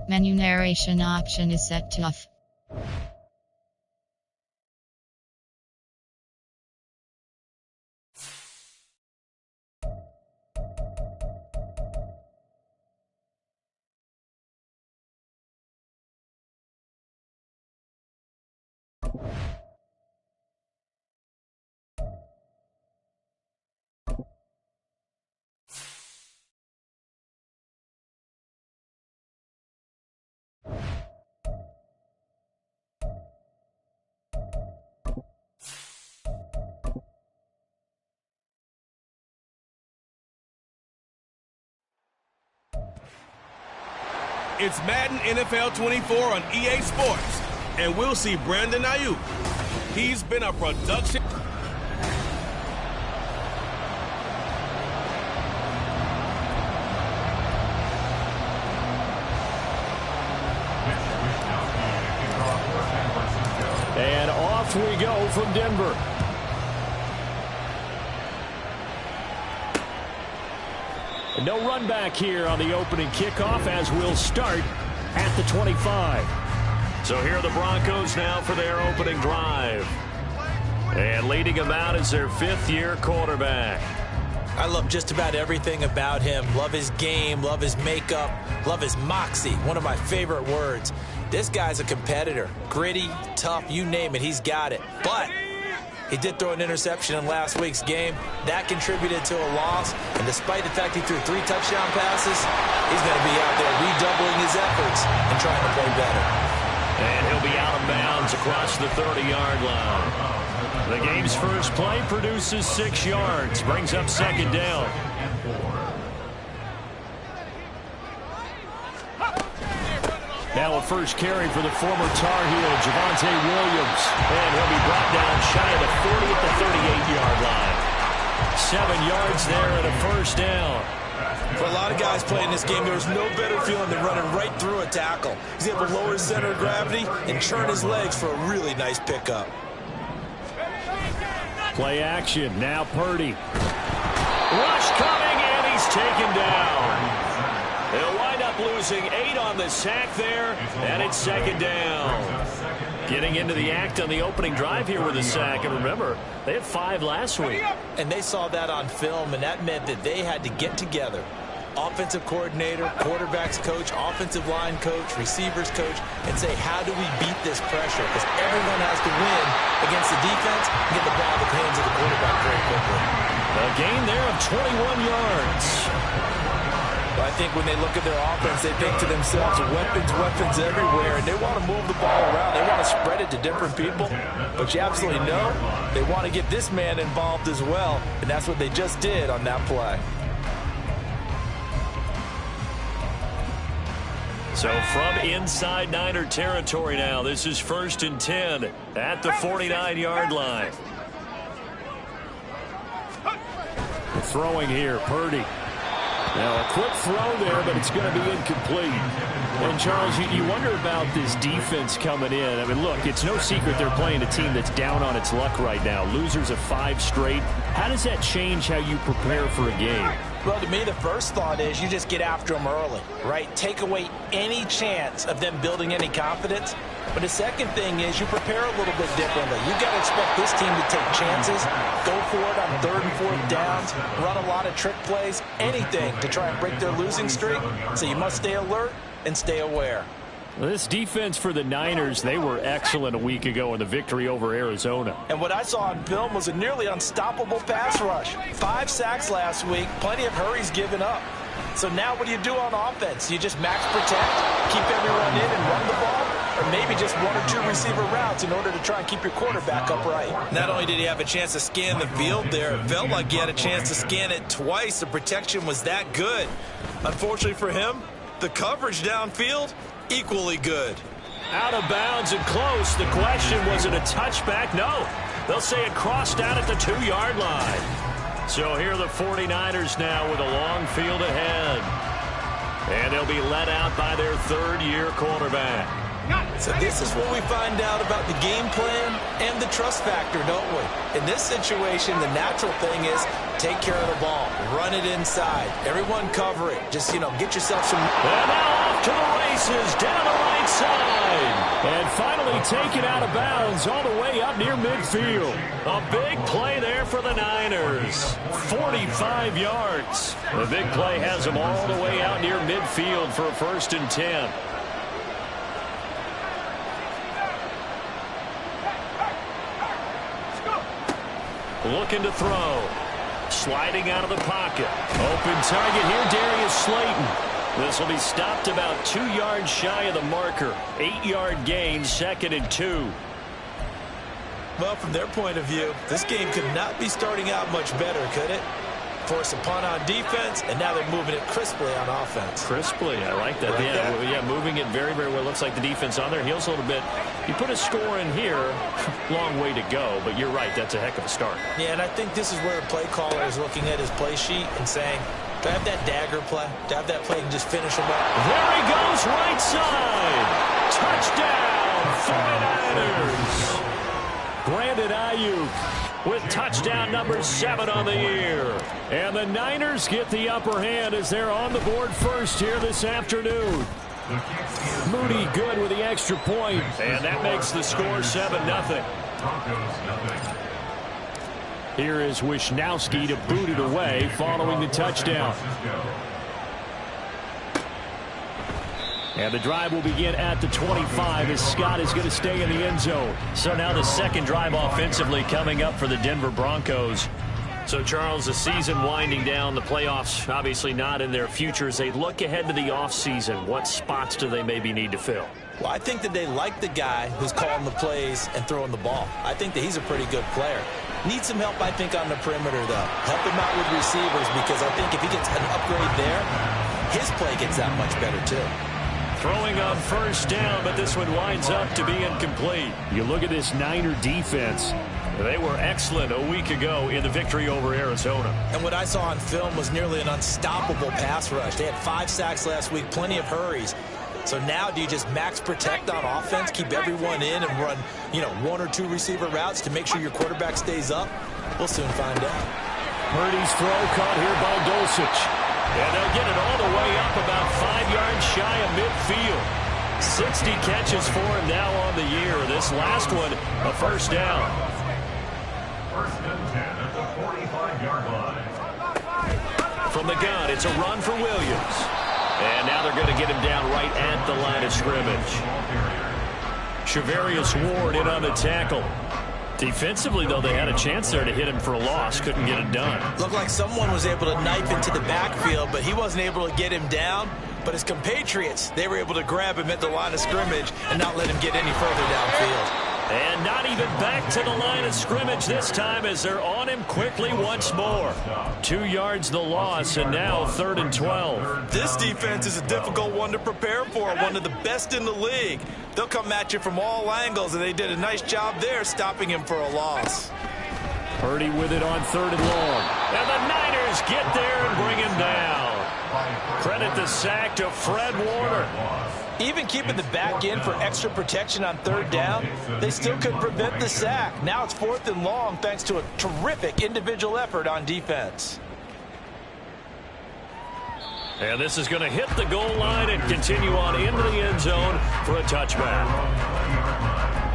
Menu narration option is set to off. It's Madden NFL 24 on EA Sports, and we'll see Brandon Ayuk. He's been a production. And off we go from Denver. No run back here on the opening kickoff as we'll start at the 25. So here are the Broncos now for their opening drive. And leading them out is their fifth-year quarterback. I love just about everything about him. Love his game, love his makeup, love his moxie. One of my favorite words. This guy's a competitor. Gritty, tough, you name it, he's got it. But he did throw an interception in last week's game. That contributed to a loss. And despite the fact he threw 3 touchdown passes, he's going to be out there redoubling his efforts and trying to play better. And he'll be out of bounds across the 30-yard line. The game's first play produces 6 yards, brings up second down. Now a first carry for the former Tar Heel, Javonte Williams. And he'll be brought down shy of the 40 at the 38-yard line. 7 yards there and a first down. For a lot of guys playing this game, there's no better feeling than running right through a tackle. He's able to lower his center of gravity and churn his legs for a really nice pickup. Play action, now Purdy. Rush coming, and he's taken down. They'll wind up losing 8 on the sack there, and it's second down. Getting into the act on the opening drive here with a sack, and remember, they had 5 last week. And they saw that on film, and that meant that they had to get together. Offensive coordinator, quarterback's coach, offensive line coach, receivers coach, and say, how do we beat this pressure? Because everyone has to win against the defense and get the ball in the hands of the quarterback very quickly. A gain there of 21 yards. I think when they look at their offense, they think to themselves, weapons everywhere, and they want to move the ball around. They want to spread it to different people, but you absolutely know they want to get this man involved as well, and that's what they just did on that play. So from inside Niner territory now, this is 1st and 10 at the 49-yard line. Throwing here, Purdy. Now a quick throw there, but it's going to be incomplete. And Charles, you wonder about this defense coming in. I mean, look, it's no secret they're playing a team that's down on its luck right now. Losers of 5 straight. How does that change how you prepare for a game? Well, to me, the first thought is you just get after them early, right? Take away any chance of them building any confidence. But the second thing is you prepare a little bit differently. You got to expect this team to take chances, go for it on 3rd and 4th downs, run a lot of trick plays, anything to try and break their losing streak. So you must stay alert and stay aware. Well, this defense for the Niners, they were excellent a week ago in the victory over Arizona. And what I saw on film was a nearly unstoppable pass rush. 5 sacks last week, plenty of hurries given up. So now what do you do on offense? You just max protect, keep everyone in and run the ball? Or maybe just 1 or 2 receiver routes in order to try and keep your quarterback upright. Not only did he have a chance to scan the field there, it felt like he had a chance to scan it twice. The protection was that good. Unfortunately for him, the coverage downfield, equally good. Out of bounds and close. The question, was it a touchback? No. They'll say it crossed out at the 2-yard line. So here are the 49ers now with a long field ahead. And they'll be led out by their 3rd-year quarterback. So this is what we find out about the game plan and the trust factor, don't we? In this situation, the natural thing is take care of the ball, run it inside, everyone cover it. Just, get yourself some. And now off to the races down the right side. And finally taken out of bounds all the way up near midfield. A big play there for the Niners. 45 yards. The big play has them all the way out near midfield for a 1st and 10. Looking to throw. Sliding out of the pocket. Open target here, Darius Slayton. This will be stopped about 2 yards shy of the marker. 8-yard gain, 2nd and 2. Well, from their point of view, this game could not be starting out much better, could it? Force a punt on defense, and now they're moving it crisply on offense. Crisply, I like that. Yeah, moving it very, very well. Looks like the defense on their heels a little bit. You put a score in here, long way to go, but you're right, that's a heck of a start. Yeah, and I think this is where a play caller is looking at his play sheet and saying, do I have that dagger play? Do I have that play and just finish him up? There he goes, right side. Touchdown, 49ers. Brandon Ayuk with touchdown number 7 on the year. And the Niners get the upper hand as they're on the board first here this afternoon. Moody good with the extra point. And that makes the score 7-0. Here is Wishnowski to boot it away following the touchdown. And the drive will begin at the 25 as Scott is going to stay in the end zone. So now the second drive offensively coming up for the Denver Broncos. So, Charles, the season winding down, the playoffs obviously not in their future. As they look ahead to the offseason, what spots do they maybe need to fill? Well, I think that they like the guy who's calling the plays and throwing the ball. I think that he's a pretty good player. Needs some help, I think, on the perimeter, though. Help him out with receivers because I think if he gets an upgrade there, his play gets that much better, too. Throwing on first down, but this one winds up to be incomplete. You look at this Niner defense. They were excellent a week ago in the victory over Arizona. And what I saw on film was nearly an unstoppable pass rush. They had 5 sacks last week, plenty of hurries. So now do you just max protect on offense, keep everyone in and run, 1 or 2 receiver routes to make sure your quarterback stays up? We'll soon find out. Purdy's throw caught here by Dulcich. And they'll get it all the way up about 5 yards shy of midfield. 60 catches for him now on the year. This last one, a first down. 1st and 10 at the 45-yard line. From the gun, it's a run for Williams. And now they're going to get him down right at the line of scrimmage. Shavarius Ward in on the tackle. Defensively, though, they had a chance there to hit him for a loss. Couldn't get it done. Looked like someone was able to knife into the backfield, but he wasn't able to get him down. But his compatriots, they were able to grab him at the line of scrimmage and not let him get any further downfield. And not even back to the line of scrimmage this time as they're on him quickly once more. 2 yards the loss, and now 3rd and 12. This defense is a difficult one to prepare for, one of the best in the league. They'll come at you from all angles, and they did a nice job there stopping him for a loss. Purdy with it on 3rd and long. And the Niners get there and bring him down. Credit the sack to Fred Warner. Even keeping the back end for extra protection on 3rd down, they still could prevent the sack. Now it's 4th and long thanks to a terrific individual effort on defense. And this is going to hit the goal line and continue on into the end zone for a touchback.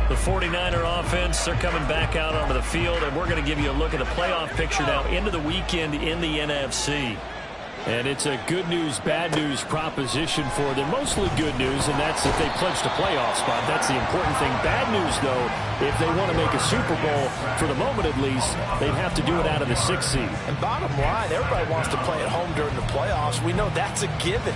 The 49er offense, they're coming back out onto the field, and we're going to give you a look at the playoff picture now into the weekend in the NFC. And it's a good news, bad news proposition for them. Mostly good news, and that's if they clinched a playoff spot. That's the important thing. Bad news, though, if they want to make a Super Bowl, for the moment at least, they'd have to do it out of the 6th seed. And bottom line, everybody wants to play at home during the playoffs. We know that's a given.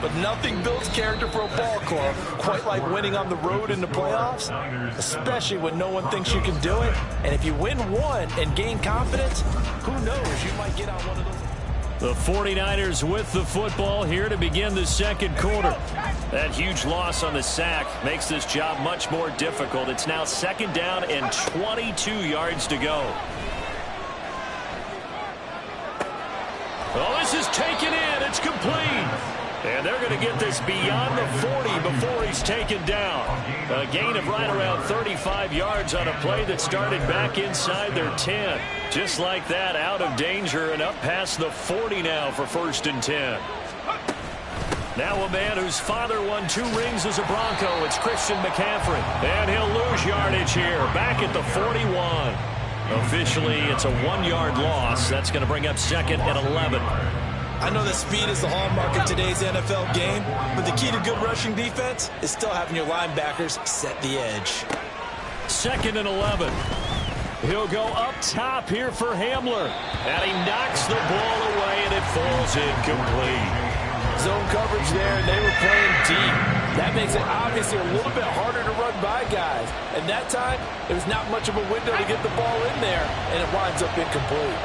But nothing builds character for a ball club quite like winning on the road in the playoffs, especially when no one thinks you can do it. And if you win one and gain confidence, who knows, you might get on one of those. The 49ers with the football here to begin the 2nd quarter. That huge loss on the sack makes this job much more difficult. It's now 2nd down and 22 yards to go. Oh, this is taken in. It's complete. And they're going to get this beyond the 40 before he's taken down. A gain of right around 35 yards on a play that started back inside their 10. Just like that, out of danger and up past the 40 now for 1st and 10. Now a man whose father won 2 rings as a Bronco. It's Christian McCaffrey. And he'll lose yardage here, back at the 41. Officially, it's a 1-yard loss. That's going to bring up second and 11. I know that speed is the hallmark of today's NFL game, but the key to good rushing defense is still having your linebackers set the edge. Second and 11. He'll go up top here for Hamler. And he knocks the ball away, and it falls incomplete. Zone coverage there, and they were playing deep. That makes it obviously a little bit harder to run by guys. And that time, there was not much of a window to get the ball in there, and it winds up incomplete.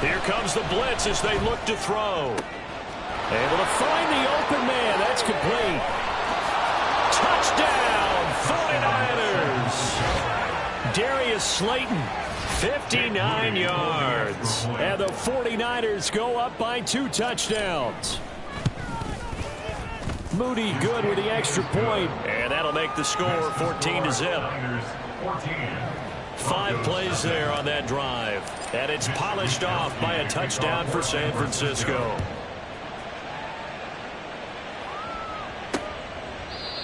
Here comes the blitz as they look to throw. Able to find the open man. That's complete. Touchdown, 49ers. Darius Slayton, 59 yards. And the 49ers go up by 2 touchdowns. Moody good with the extra point. And that'll make the score 14-0. 5 plays there on that drive. And it's polished off by a touchdown for San Francisco.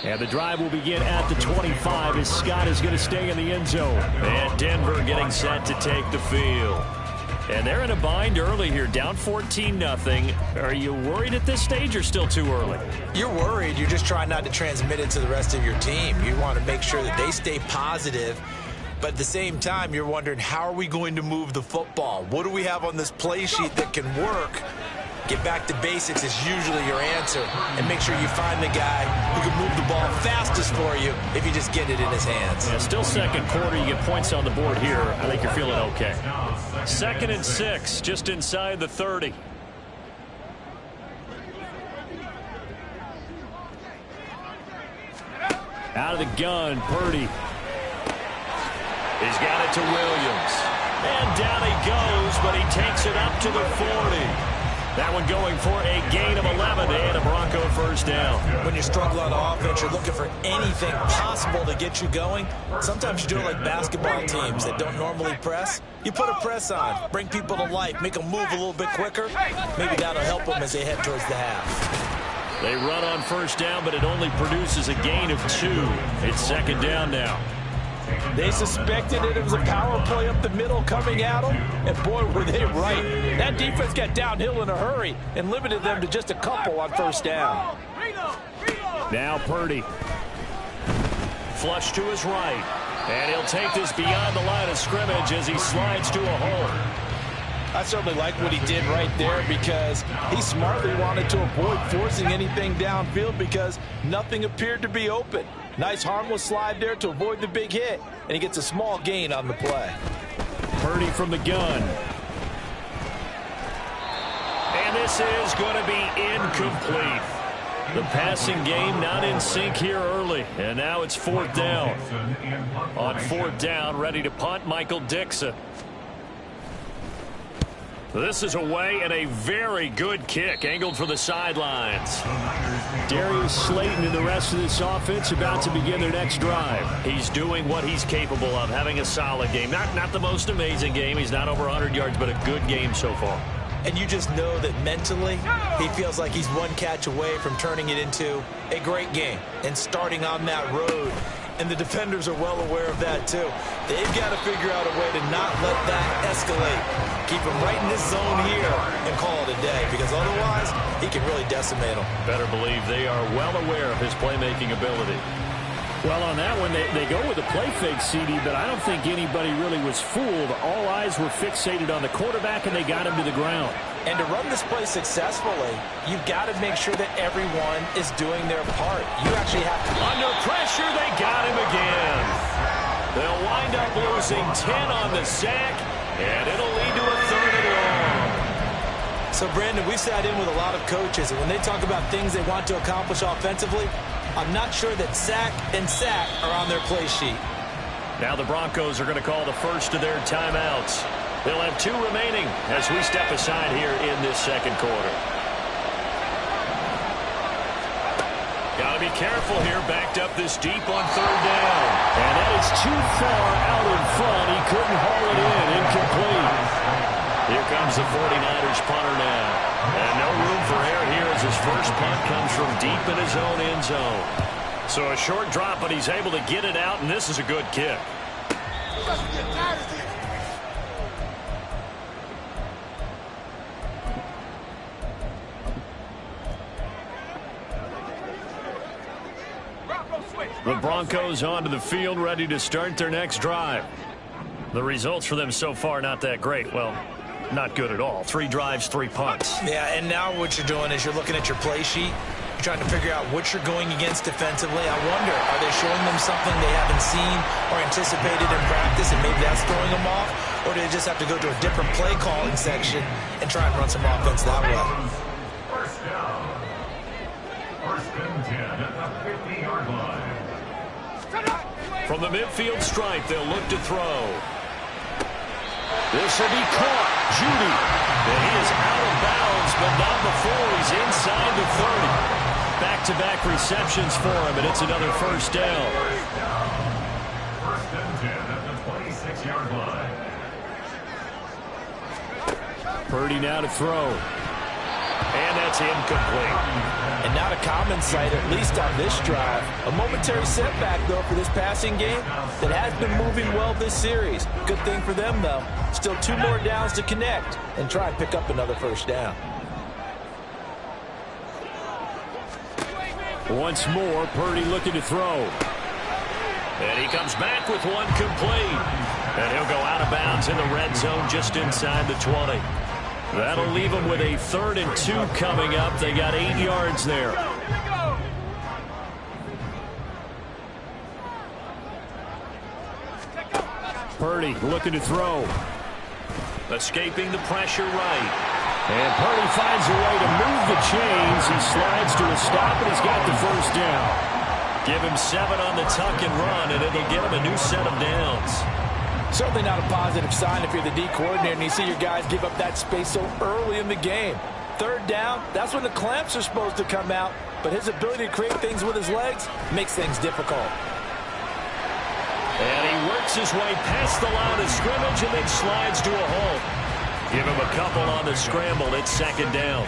And the drive will begin at the 25 as Scott is going to stay in the end zone. And Denver getting set to take the field. And they're in a bind early here, down 14-0. Are you worried at this stage or still too early? You're worried. You're just trying not to transmit it to the rest of your team. You want to make sure that they stay positive. But at the same time, you're wondering, how are we going to move the football? What do we have on this play sheet that can work? Get back to basics is usually your answer. And make sure you find the guy who can move the ball fastest for you if you just get it in his hands. Yeah, still second quarter. You get points on the board here. I think you're feeling okay. 2nd and 6, just inside the 30. Out of the gun, Purdy. He's got it to Williams. And down he goes, but he takes it up to the 40. That one going for a gain of 11 and a Bronco first down. When you struggle on offense, you're looking for anything possible to get you going. Sometimes you do it like basketball teams that don't normally press. You put a press on, bring people to life, make them move a little bit quicker. Maybe that'll help them as they head towards the half. They run on first down, but it only produces a gain of 2. It's second down now. They suspected it was a power play up the middle coming at them, and boy, were they right. That defense got downhill in a hurry and limited them to just a couple on first down. Now Purdy. Flush to his right. And he'll take this beyond the line of scrimmage as he slides to a hole. I certainly like what he did right there because he smartly wanted to avoid forcing anything downfield because nothing appeared to be open. Nice harmless slide there to avoid the big hit, and he gets a small gain on the play. Purdy from the gun. And this is going to be incomplete. The passing game not in sync here early, and now it's 4th down. On 4th down, ready to punt, Michael Dixon. This is away and a very good kick angled for the sidelines. Darius Slayton and the rest of this offense about to begin their next drive. He's doing what he's capable of, having a solid game. Not the most amazing game. He's not over 100 yards, but a good game so far. And you just know that mentally he feels like he's one catch away from turning it into a great game and starting on that road. And the defenders are well aware of that, too. They've got to figure out a way to not let that escalate. Keep him right in this zone here and call it a day, because otherwise he can really decimate them. Better believe they are well aware of his playmaking ability. Well, on that one, they go with a play fake, CD, but I don't think anybody really was fooled. All eyes were fixated on the quarterback, and they got him to the ground. And to run this play successfully, you've got to make sure that everyone is doing their part. You actually have to. Under pressure, they got him again. They'll wind up losing 10 on the sack, and it'll lead to a 3rd and long. So, Brandon, we sat in with a lot of coaches, and when they talk about things they want to accomplish offensively, I'm not sure that sack and sack are on their play sheet. Now the Broncos are going to call the first of their timeouts. They'll have 2 remaining as we step aside here in this second quarter. Got to be careful here, backed up this deep on 3rd down. And that is too far out in front. He couldn't haul it in. Incomplete. Here comes the 49ers punter now. And no room for error here as his first punt comes from deep in his own end zone. So a short drop, but he's able to get it out, and this is a good kick. The Broncos onto the field, ready to start their next drive. The results for them so far, not that great. Well, not good at all. 3 drives, 3 punts. Yeah, and now what you're doing is you're looking at your play sheet. You're trying to figure out what you're going against defensively. I wonder, are they showing them something they haven't seen or anticipated in practice, and maybe that's throwing them off? Or do they just have to go to a different play calling section and try and run some offense that way? First down. First and 10 at the 50-yard line. From the midfield stripe, they'll look to throw. This will be caught. Judy. And he is out of bounds, but not before he's inside the 30. Back-to-back receptions for him, and it's another first down. First and 10 at the 26-yard line. Purdy now to throw. And that's incomplete. And not a common sight, at least on this drive. A momentary setback, though, for this passing game that has been moving well this series. Good thing for them, though. Still 2 more downs to connect and try and pick up another first down. Once more, Purdy looking to throw. And he comes back with one complete. And he'll go out of bounds in the red zone just inside the 20. That'll leave them with a 3rd and 2 coming up. They got 8 yards there. Purdy looking to throw. Escaping the pressure right. And Purdy finds a way to move the chains. He slides to a stop, and he's got the first down. Give him 7 on the tuck and run, and it'll get him a new set of downs. Certainly not a positive sign if you're the D coordinator and you see your guys give up that space so early in the game. 3rd down, that's when the clamps are supposed to come out, but his ability to create things with his legs makes things difficult. And he works his way past the line of scrimmage and then slides to a halt. Give him a couple on the scramble. It's 2nd down.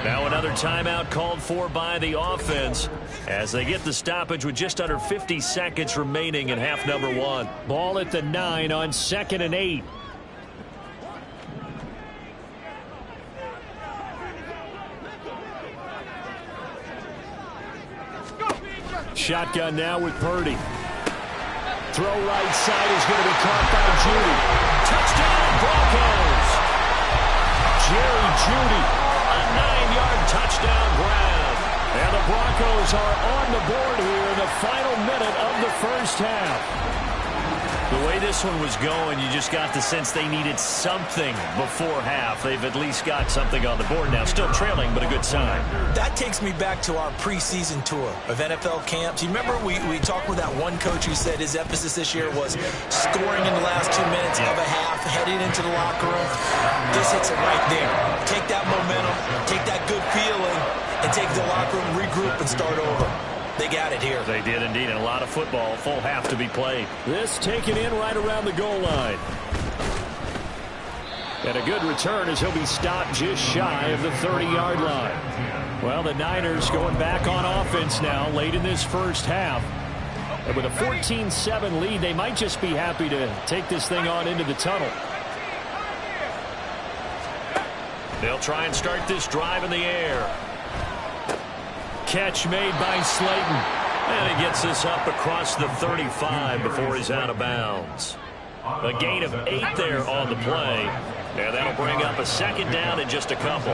Now another timeout called for by the offense as they get the stoppage with just under 50 seconds remaining in half number 1. Ball at the 9 on 2nd and 8. Shotgun now with Purdy. Throw right side is going to be caught by Judy. Touchdown Broncos! Jerry Judy, a 9-yard touchdown grab. And the Broncos are on the board here in the final minute of the first half. The way this one was going, you just got the sense they needed something before half. They've at least got something on the board now. Still trailing, but a good sign. That takes me back to our preseason tour of NFL camps. You remember we talked with that one coach who said his emphasis this year was scoring in the last 2 minutes of a half, heading into the locker room. This hits it right there. Take that momentum, take that good feeling, and take the locker room, regroup, and start over. They got it here. They did indeed, and a lot of football, full half to be played. This taken in right around the goal line. And a good return as he'll be stopped just shy of the 30-yard line. Well, the Niners going back on offense now late in this first half. And with a 14-7 lead, they might just be happy to take this thing on into the tunnel. They'll try and start this drive in the air. Catch made by Slayton. And he gets this up across the 35 before he's out of bounds. A gain of 8 there on the play. And that'll bring up a 2nd down in just a couple.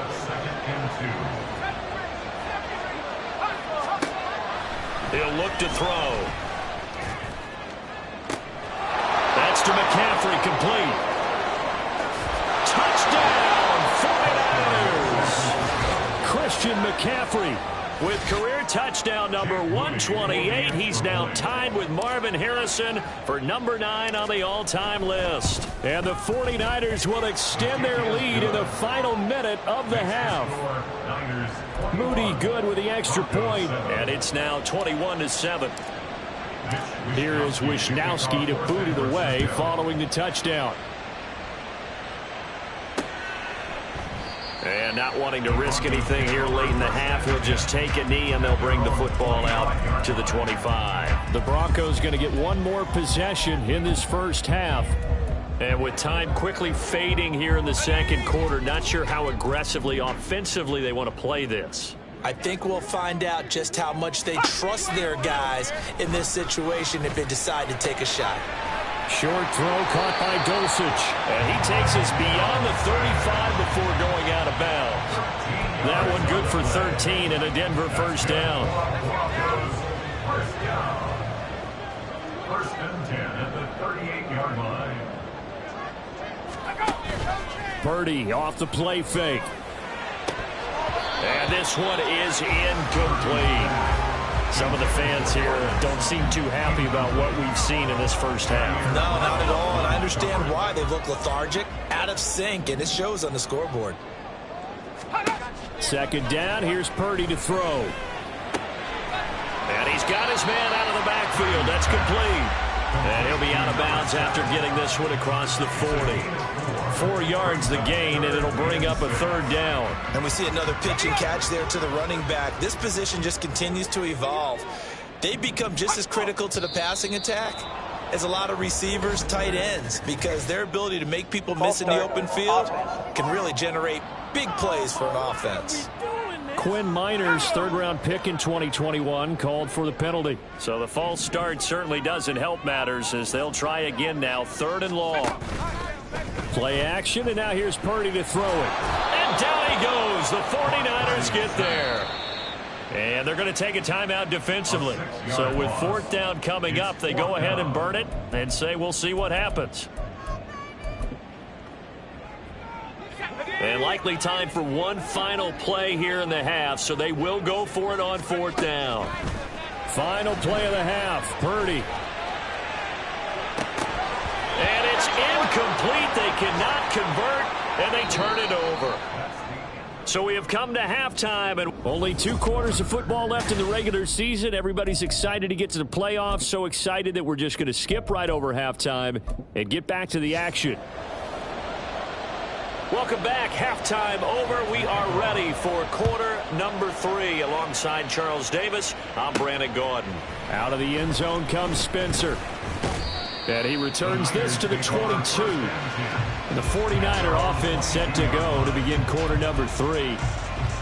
He'll look to throw. That's to McCaffrey, complete. Touchdown, 49ers! Christian McCaffrey with career touchdown number 128. He's now tied with Marvin Harrison for number 9 on the all-time list. And the 49ers will extend their lead in the final minute of the half. Moody good with the extra point, and it's now 21-7. Here is Wisnowski to boot it away following the touchdown. And not wanting to risk anything here late in the half, he'll just take a knee and they'll bring the football out to the 25. The Broncos going to get one more possession in this first half. And with time quickly fading here in the second quarter, not sure how aggressively, offensively they want to play this. I think we'll find out just how much they trust their guys in this situation if they decide to take a shot. Short throw caught by Dulcich. And he takes us beyond the 35 before going out of bounds. That one good for 13 and a Denver first down. First down. First and 10 at the 38-yard line. Purdy off the play fake. And this one is incomplete. Some of the fans here don't seem too happy about what we've seen in this first half. No, not at all, and I understand why. They look lethargic, out of sync, and it shows on the scoreboard. Second down, here's Purdy to throw. And he's got his man out of the backfield. That's complete. And he'll be out of bounds after getting this one across the 40. 4 yards the gain, and it'll bring up a third down. And we see another pitch and catch there to the running back. This position just continues to evolve. They become just as critical to the passing attack as a lot of receivers, tight ends, because their ability to make people miss in the open field can really generate big plays for an offense. Quinn Miners, third-round pick in 2021, called for the penalty. So the false start certainly doesn't help matters as they'll try again now, 3rd and long. Play action, and now here's Purdy to throw it. And down he goes. The 49ers get there. And they're going to take a timeout defensively. So with 4th down coming up, they go ahead and burn it and say we'll see what happens. And likely time for one final play here in the half, so they will go for it on 4th down. Final play of the half, Purdy. And it's incomplete. They cannot convert, and they turn it over. So we have come to halftime, and only 2 quarters of football left in the regular season. Everybody's excited to get to the playoffs, so excited that we're just going to skip right over halftime and get back to the action. Welcome back. Halftime over. We are ready for quarter number 3. Alongside Charles Davis, I'm Brandon Gaudin. Out of the end zone comes Spencer. And he returns this to the 22. And the 49er offense set to go to begin quarter number 3.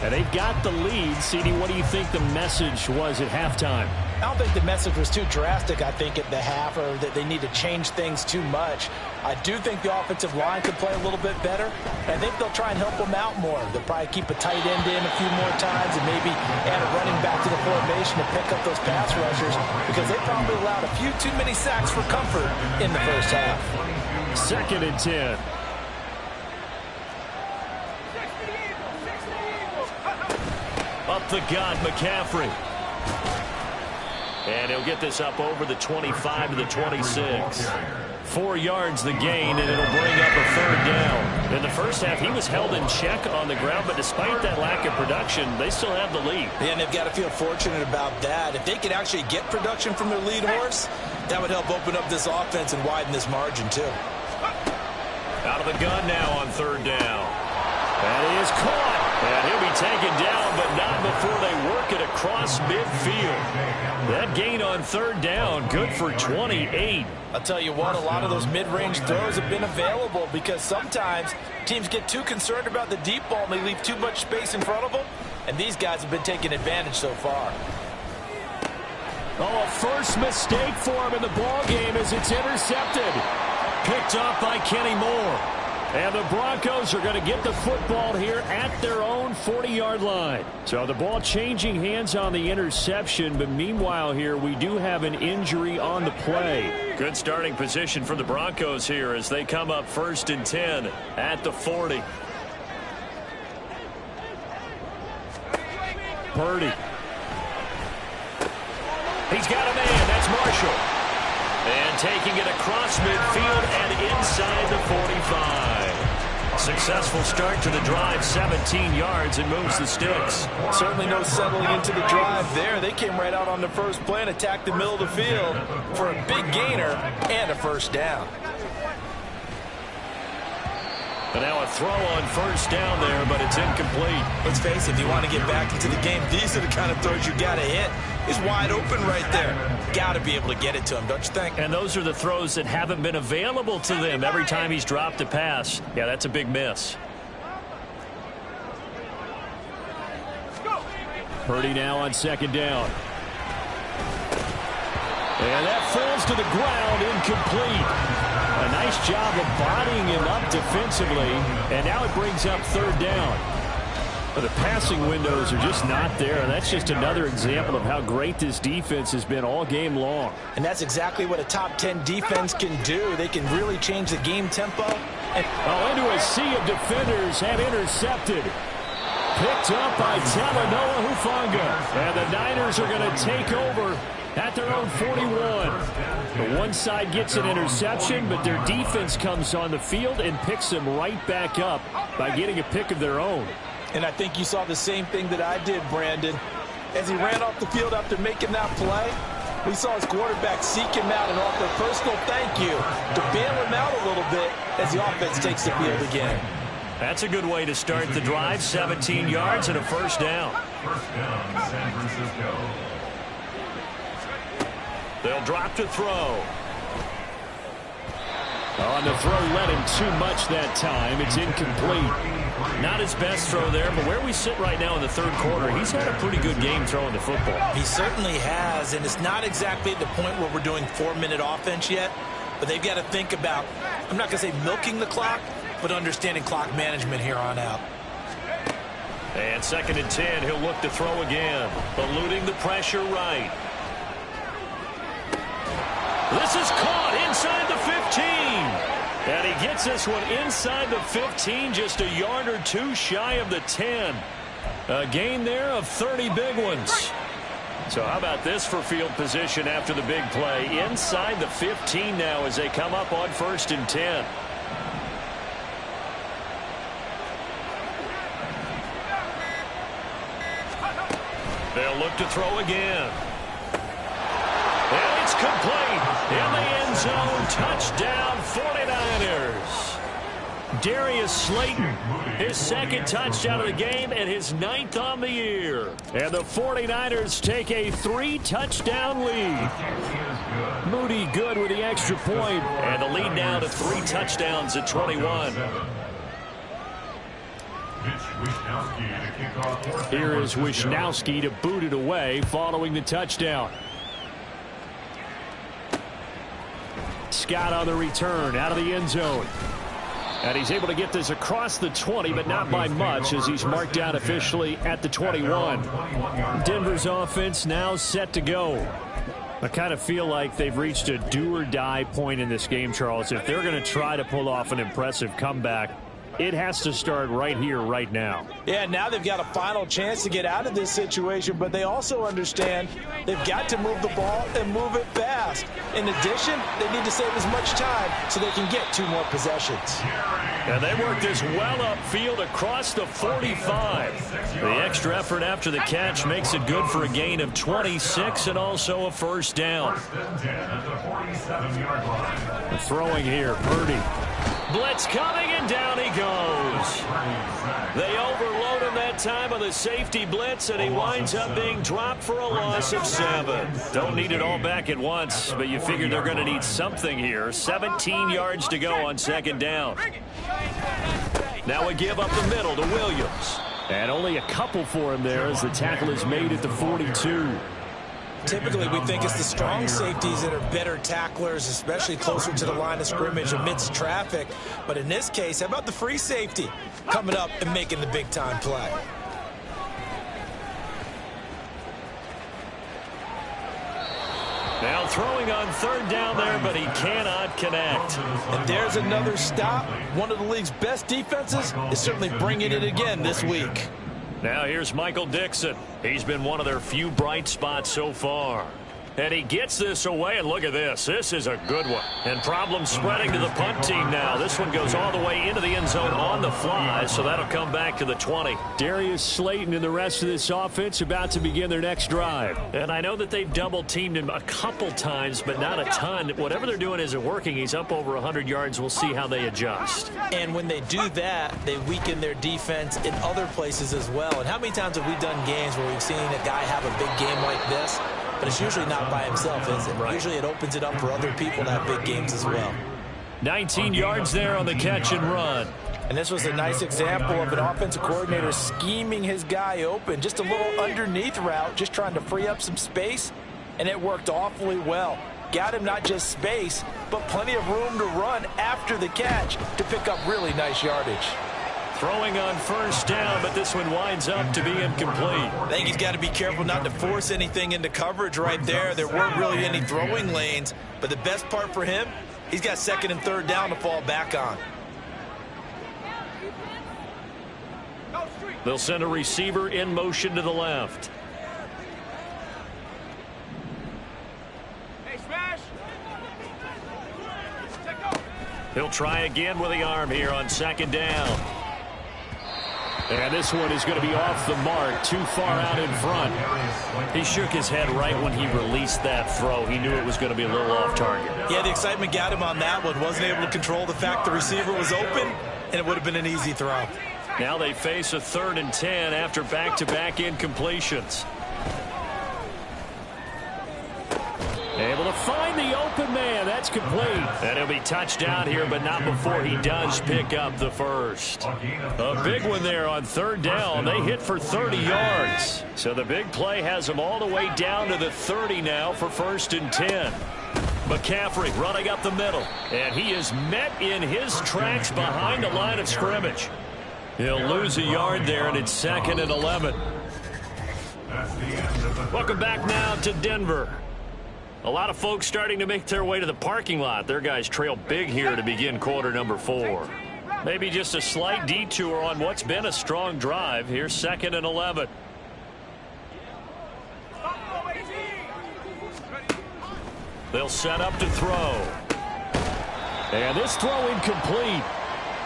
And they've got the lead. CD, what do you think the message was at halftime? I don't think the message was too drastic, I think, at the half, or that they need to change things too much. I do think the offensive line could play a little bit better. I think they'll try and help them out more. They'll probably keep a tight end in a few more times and maybe add a running back to the formation to pick up those pass rushers, because they probably allowed a few too many sacks for comfort in the first half. 2nd and 10. Up the gut, McCaffrey. And he'll get this up over the 25 to the 26. 4 yards the gain, and it'll bring up a 3rd down. In the first half, he was held in check on the ground, but despite that lack of production, they still have the lead. Yeah, and they've got to feel fortunate about that. If they could actually get production from their lead horse, that would help open up this offense and widen this margin, too. Out of the gun now on 3rd down. And he is caught. And he'll be taken down, but not before they work it across midfield. That gain on 3rd down, good for 28. I'll tell you what, a lot of those mid-range throws have been available, because sometimes teams get too concerned about the deep ball and they leave too much space in front of them, and these guys have been taking advantage so far. Oh, a first mistake for him in the ball game as it's intercepted. Picked up by Kenny Moore. And the Broncos are going to get the football here at their own 40-yard line. So the ball changing hands on the interception, but meanwhile here we do have an injury on the play. Good starting position for the Broncos here as they come up 1st and 10 at the 40. Purdy. He's got a man. That's Marshall. And taking it across midfield and inside the 45. Successful start to the drive, 17 yards, and moves the sticks. Certainly no settling into the drive there. They came right out on the first play and attacked the middle of the field for a big gainer and a first down. And now a throw on first down there, but it's incomplete. Let's face it, if you want to get back into the game, these are the kind of throws you got to hit. He's wide open right there. Got to be able to get it to him, don't you think? And those are the throws that haven't been available to them every time he's dropped a pass. Yeah, that's a big miss. Purdy now on second down. And that falls to the ground, incomplete. A nice job of bodying him up defensively, and now it brings up third down. But the passing windows are just not there, and that's just another example of how great this defense has been all game long. And that's exactly what a top 10 defense can do. They can really change the game tempo. Into a sea of defenders and intercepted. Picked up by Talanoa Hufanga. And the Niners are going to take over at their own 41. The one side gets an interception, but their defense comes on the field and picks them right back up by getting a pick of their own. And I think you saw the same thing that I did, Brandon. As he ran off the field after making that play, we saw his quarterback seek him out and offer a personal thank you to bail him out a little bit as the offense takes the field again. That's a good way to start the drive. 17 yards and a first down. First down, San Francisco. They'll drop to throw. On the throw led him too much that time. It's incomplete. Not his best throw there, but where we sit right now in the third quarter, he's had a pretty good game throwing the football. He certainly has, and it's not exactly at the point where we're doing 4-minute offense yet, but they've got to think about, I'm not going to say milking the clock, but understanding clock management here on out. And 2nd and 10, he'll look to throw again, eluding the pressure right. This is caught inside the 15. And he gets this one inside the 15, just a yard or two shy of the 10. A gain there of 30 big ones. So how about this for field position after the big play? Inside the 15 now as they come up on 1st and 10. They'll look to throw again. And it's complete. In the end zone, touchdown 49ers. Darius Slayton, his 2nd touchdown of the game and his 9th on the year. And the 49ers take a 3-touchdown lead. Moody good with the extra point. And the lead now to 3 touchdowns at 21. Here is Wishnowsky to boot it away following the touchdown. Scott on the return out of the end zone. And he's able to get this across the 20, but not by much as he's marked down officially at the 21. Denver's offense now set to go. I kind of feel like they've reached a do-or-die point in this game, Charles. If they're going to try to pull off an impressive comeback, it has to start right here, right now. Yeah, now they've got a final chance to get out of this situation, but they also understand they've got to move the ball and move it fast. In addition, they need to save as much time so they can get 2 more possessions. And they work this well upfield across the 45. The extra effort after the catch makes it good for a gain of 26 and also a first down. Throwing here, Purdy. Blitz coming, and down he goes. They overload him that time on the safety blitz, and he winds up being dropped for a loss of 7. Don't need it all back at once, but you figure they're going to need something here. 17 yards to go on 2nd down. Now a give up the middle to Williams. And only a couple for him there as the tackle is made at the 42. Typically, we think it's the strong safeties that are better tacklers, especially closer to the line of scrimmage amidst traffic. But in this case, how about the free safety coming up and making the big-time play? Now throwing on 3rd down there, but he cannot connect. And there's another stop. One of the league's best defenses is certainly bringing it again this week. Now here's Michael Dixon. He's been one of their few bright spots so far. And he gets this away, and look at this. This is a good one. And problems spreading to the punt team now. This one goes all the way into the end zone on the fly, so that'll come back to the 20. Darius Slayton and the rest of this offense about to begin their next drive. And I know that they've double-teamed him a couple times, but not a ton. Whatever they're doing isn't working. He's up over 100 yards. We'll see how they adjust. And when they do that, they weaken their defense in other places as well. And how many times have we done games where we've seen a guy have a big game like this? But it's usually not by himself, is it? Right. Usually it opens it up for other people to have big games as well. 19 yards there on the catch and run. And this was a nice example of an offensive coordinator scheming his guy open. Just a little underneath route, just trying to free up some space, and it worked awfully well. Got him not just space, but plenty of room to run after the catch to pick up really nice yardage. Throwing on first down, but this one winds up to be incomplete. I think he's got to be careful not to force anything into coverage right there. There weren't really any throwing lanes, but the best part for him, he's got second and third down to fall back on. They'll send a receiver in motion to the left. He'll try again with the arm here on second down. And this one is going to be off the mark, too far out in front. He shook his head right when he released that throw. He knew it was going to be a little off target. Yeah, the excitement got him on that one. Wasn't able to control the fact the receiver was open, and it would have been an easy throw. Now they face a 3rd and 10 after back-to-back incompletions. Able to find the open man. That's complete. And he'll be touchdown here, but not before he does pick up the first. A big one there on 3rd down. They hit for 30 yards. So the big play has them all the way down to the 30 now for 1st and 10. McCaffrey running up the middle. And he is met in his tracks behind the line of scrimmage. He'll lose a yard there, and it's 2nd and 11. Welcome back now to Denver. A lot of folks starting to make their way to the parking lot. Their guys trail big here to begin quarter number 4. Maybe just a slight detour on what's been a strong drive. Here's 2nd and 11. They'll set up to throw. And this throw incomplete.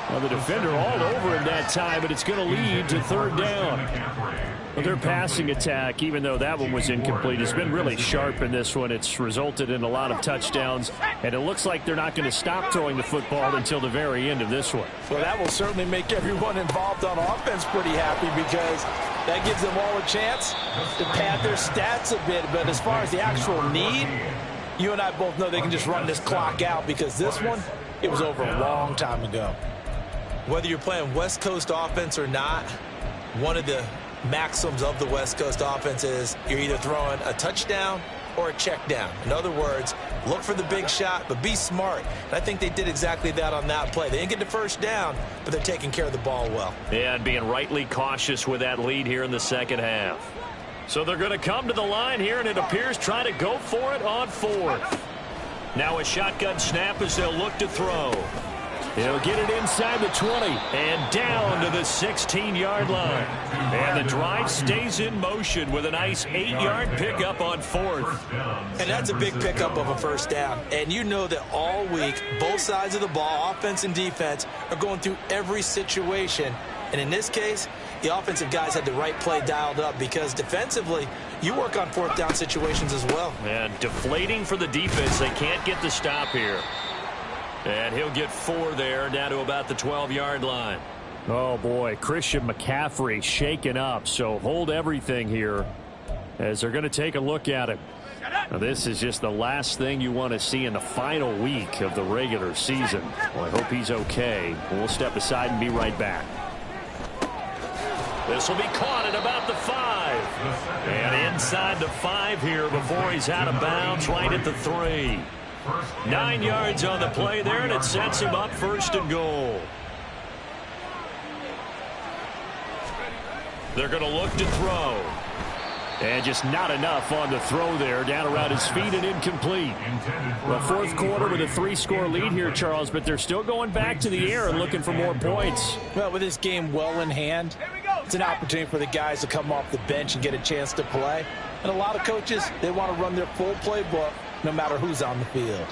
Well, the defender all over him that time, but it's going to lead to 3rd down. Well, their passing attack, even though that one was incomplete, has been really sharp in this one. It's resulted in a lot of touchdowns, and it looks like they're not going to stop throwing the football until the very end of this one. Well, that will certainly make everyone involved on offense pretty happy, because that gives them all a chance to pad their stats a bit. But as far as the actual need, you and I both know they can just run this clock out, because this one, it was over a long time ago. Whether you're playing West Coast offense or not, one of the maxims of the West Coast offense is you're either throwing a touchdown or a check down. In other words, look for the big shot, but be smart. And I think they did exactly that on that play. They didn't get the first down, but they're taking care of the ball well. Yeah, and being rightly cautious with that lead here in the second half. So they're going to come to the line here, and it appears trying to go for it on 4th. Now a shotgun snap as they'll look to throw. He'll get it inside the 20. And down to the 16-yard line. And the drive stays in motion with a nice 8-yard pickup on 4th. And that's a big pickup of a first down. And you know that all week, both sides of the ball, offense and defense, are going through every situation. And in this case, the offensive guys had the right play dialed up, because defensively, you work on 4th down situations as well. And deflating for the defense. They can't get the stop here. And he'll get 4 there, down to about the 12-yard line. Oh, boy, Christian McCaffrey shaken up, so hold everything here as they're going to take a look at him. Now, this is just the last thing you want to see in the final week of the regular season. Well, I hope he's okay. We'll step aside and be right back. This will be caught at about the 5. And inside the 5 here before he's out of bounds, right at the 3. 9 yards on the play there, and it sets him up 1st and goal. They're going to look to throw. And just not enough on the throw there, down around his feet and incomplete. Well, 4th quarter with a 3-score lead here, Charles, but they're still going back to the air and looking for more points. Well, with this game well in hand, it's an opportunity for the guys to come off the bench and get a chance to play. And a lot of coaches, they want to run their full playbook no matter who's on the field.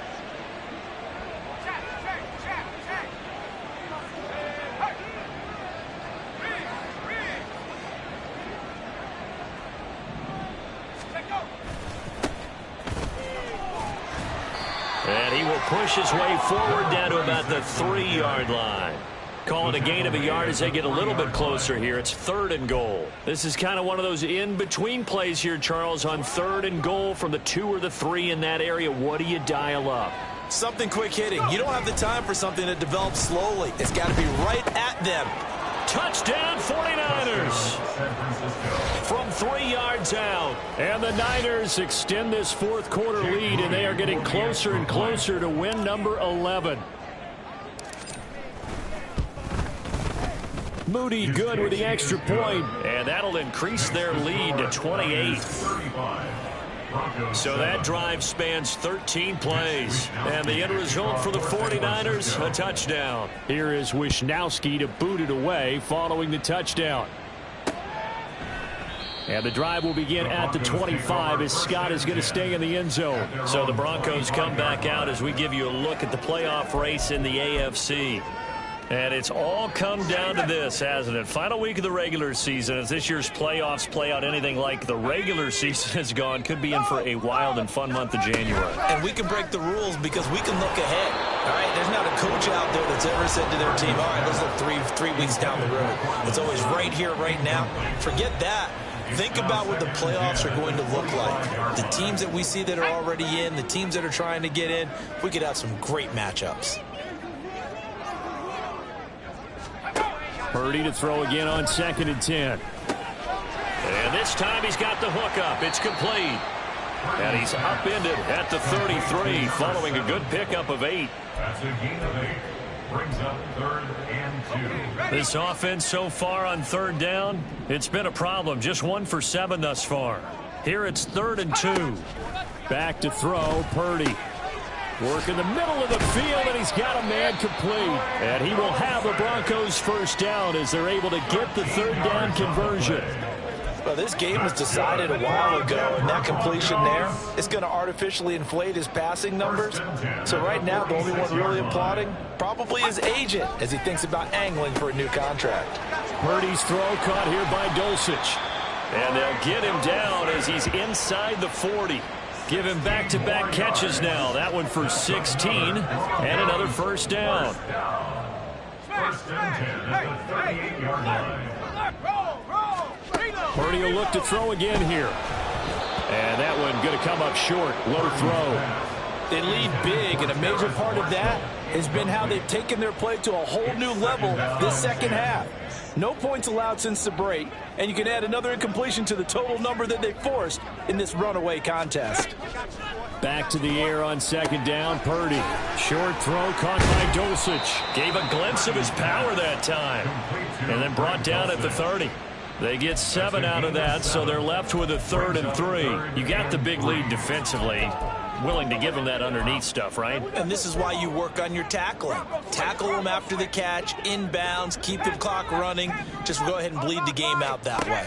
And he will push his way forward down to about the 3-yard line. Call it a gain of a yard as they get a little bit closer here. It's 3rd and goal. This is kind of one of those in-between plays here, Charles, on 3rd and goal from the 2 or the 3 in that area. What do you dial up? Something quick hitting. You don't have the time for something that develops slowly. It's got to be right at them. Touchdown 49ers from 3 yards out. And the Niners extend this 4th quarter lead, and they are getting closer and closer to win number 11. Moody good with the extra point, and that'll increase their lead to 28. So that drive spans 13 plays. And the end result for the 49ers, a touchdown. Here is Wisnowski to boot it away following the touchdown. And the drive will begin at the 25 as Scott is going to stay in the end zone. So the Broncos come back out as we give you a look at the playoff race in the AFC. And it's all come down to this, hasn't it? Final week of the regular season. As this year's playoffs play out anything like the regular season has gone, could be in for a wild and fun month of January. And we can break the rules because we can look ahead. All right, there's not a coach out there that's ever said to their team, all right, let's look three weeks down the road. It's always right here, right now. Forget that. Think about what the playoffs are going to look like. The teams that we see that are already in, the teams that are trying to get in, we could have some great matchups. Purdy to throw again on 2nd and 10. And this time he's got the hook up. It's complete. And he's upended at the 33 following a good pickup of 8. That's a gain of 8. Brings up 3rd and 2. This offense so far on 3rd down, it's been a problem. Just 1 for 7 thus far. Here it's 3rd and 2. Back to throw, Purdy. Work in the middle of the field, and he's got a man complete. And he will have the Broncos first down as they're able to get the 3rd down conversion. Well, this game was decided a while ago, and that completion there is going to artificially inflate his passing numbers. So right now, the only one really applauding probably his agent as he thinks about angling for a new contract. Purdy's throw caught here by Dulcich. And they'll get him down as he's inside the 40. Give him back-to-back catches now. That one for 16 and another first down. 1st and 10 at the 38-yard line. Purdy will look to throw again here. And that one going to come up short. Low throw. They lead big, and a major part of that has been how they've taken their play to a whole new level this second half. No points allowed since the break, and you can add another incompletion to the total number that they forced in this runaway contest. Back to the air on 2nd down, Purdy. Short throw caught by Dulcich. Gave a glimpse of his power that time. And then brought down at the 30. They get 7 out of that, so they're left with a 3rd and 3. You got the big lead defensively. Willing to give them that underneath stuff, right? And this is why you work on your tackling. Tackle them after the catch, inbounds, keep the clock running. Just go ahead and bleed the game out that way.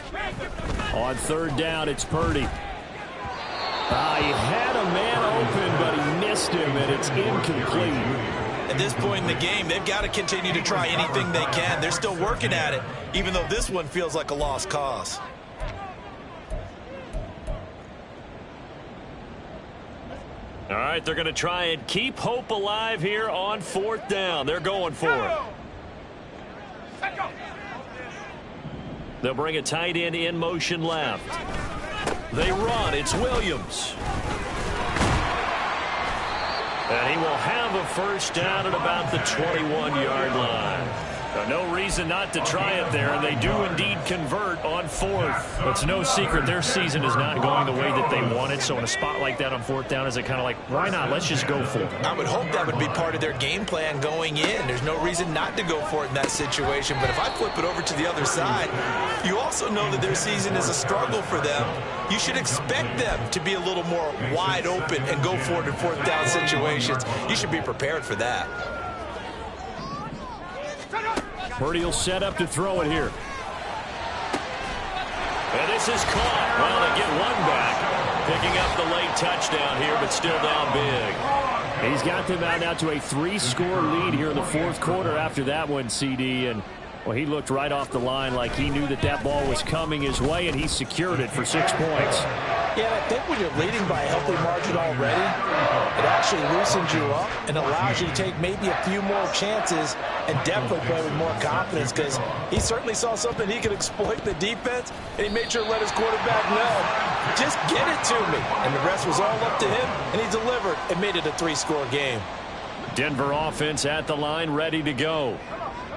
On 3rd down, it's Purdy. He had a man open, but he missed him, and it's incomplete. At this point in the game, they've got to continue to try anything they can. They're still working at it, even though this one feels like a lost cause. All right, they're going to try and keep hope alive here on 4th down. They're going for it. They'll bring a tight end in motion left. They run. It's Williams. And he will have a first down at about the 21-yard line. No reason not to try it there, and they do indeed convert on 4th. It's no secret their season is not going the way that they wanted, so in a spot like that on 4th down, is it kind of like, why not? Let's just go for it. I would hope that would be part of their game plan going in. There's no reason not to go for it in that situation, but if I flip it over to the other side, you also know that their season is a struggle for them. You should expect them to be a little more wide open and go for it in 4th down situations. You should be prepared for that. Purdy will set up to throw it here. And this is caught. Well, they get one back. Picking up the late touchdown here, but still down big. He's got them out now to a 3-score lead here in the fourth quarter after that one, CD. And, well, he looked right off the line like he knew that that ball was coming his way, and he secured it for 6 points. Yeah, I think when you're leading by a healthy margin already, it actually loosens you up and allows you to take maybe a few more chances and definitely play with more confidence, because he certainly saw something he could exploit the defense, and he made sure to let his quarterback know, just get it to me. And the rest was all up to him, and he delivered and made it a 3-score game. Denver offense at the line, ready to go.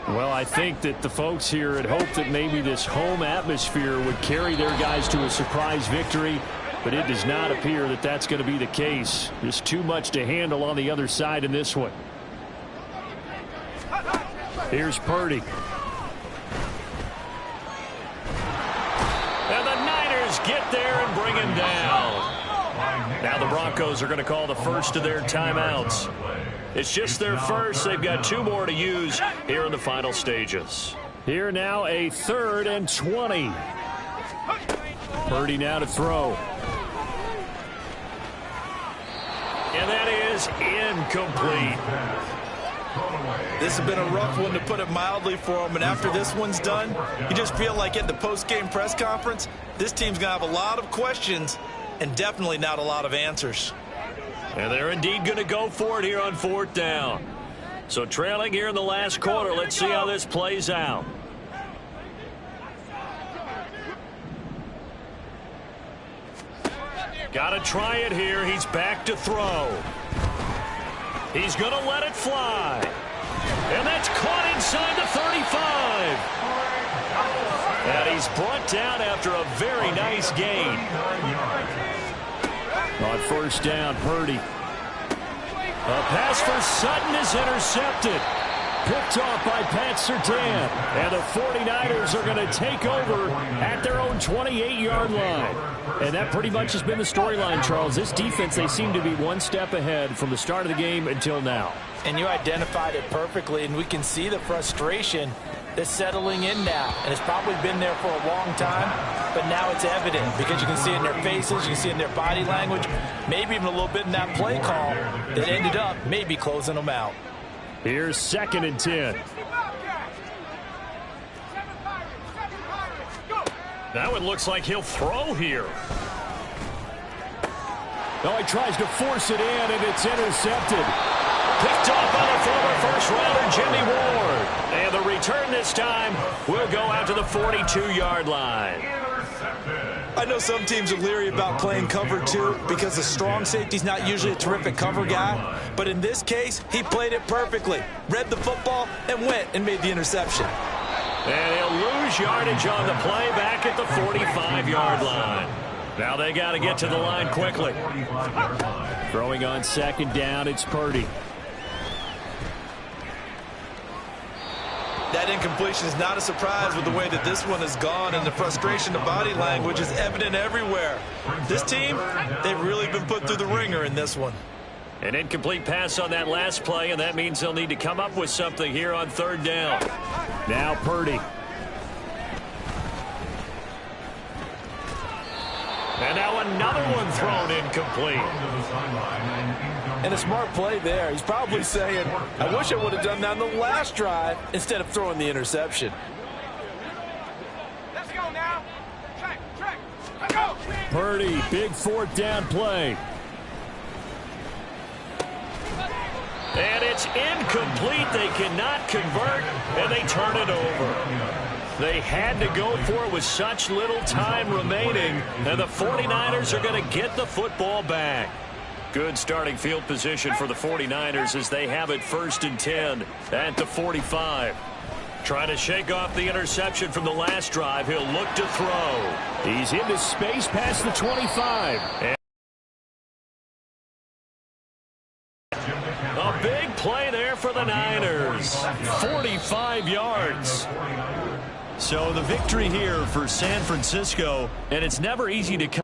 Well, I think that the folks here had hoped that maybe this home atmosphere would carry their guys to a surprise victory, but it does not appear that that's going to be the case. There's too much to handle on the other side in this one. Here's Purdy. And the Niners get there and bring him down. Now the Broncos are going to call the first of their timeouts. It's just their first. They've got 2 more to use here in the final stages. Here now a 3rd and 20. Purdy now to throw. And that is incomplete. This has been a rough one, to put it mildly, for him. And after this one's done, you just feel like at the post-game press conference, this team's going to have a lot of questions and definitely not a lot of answers. And they're indeed going to go for it here on 4th down. So trailing here in the last quarter, let's see how this plays out. Got to try it here. He's back to throw. He's going to let it fly. And that's caught inside the 35. And he's brought down after a very nice gain. On 1st down, Purdy. A pass for Sutton is intercepted. Picked off by Pat Surtain. And the 49ers are going to take over at their own 28-yard line. And that pretty much has been the storyline, Charles. This defense, they seem to be one step ahead from the start of the game until now. And you identified it perfectly, and we can see the frustration that's settling in now. And it's probably been there for a long time, but now it's evident because you can see it in their faces, you can see it in their body language, maybe even a little bit in that play call that ended up maybe closing them out. Here's 2nd and 10. That one looks like he'll throw here. No, he tries to force it in, and it's intercepted. Picked off by the former first-rounder Jimmy Ward. And the return this time will go out to the 42-yard line. I know some teams are leery about playing cover 2 because the strong safety's not usually a terrific cover guy. But in this case, he played it perfectly. Read the football and went and made the interception. And he'll lose yardage on the play back at the 45-yard line. Now they got to get to the line quickly. Throwing on 2nd down, it's Purdy. That incompletion is not a surprise with the way that this one has gone, and the frustration, the body language is evident everywhere. This team, they've really been put through the ringer in this one. An incomplete pass on that last play, and that means they'll need to come up with something here on 3rd down. Now Purdy. And now another one thrown incomplete. And a smart play there. He's probably saying, I wish I would have done that on the last drive instead of throwing the interception. Let's go now. Track. Let's go. Purdy, big 4th down play. And it's incomplete. They cannot convert, and they turn it over. They had to go for it with such little time remaining, and the 49ers are going to get the football back. Good starting field position for the 49ers as they have it 1st and 10 at the 45. Trying to shake off the interception from the last drive. He'll look to throw. He's into space past the 25. A big play there for the Niners. 45 yards. So the victory here for San Francisco, and it's never easy to come.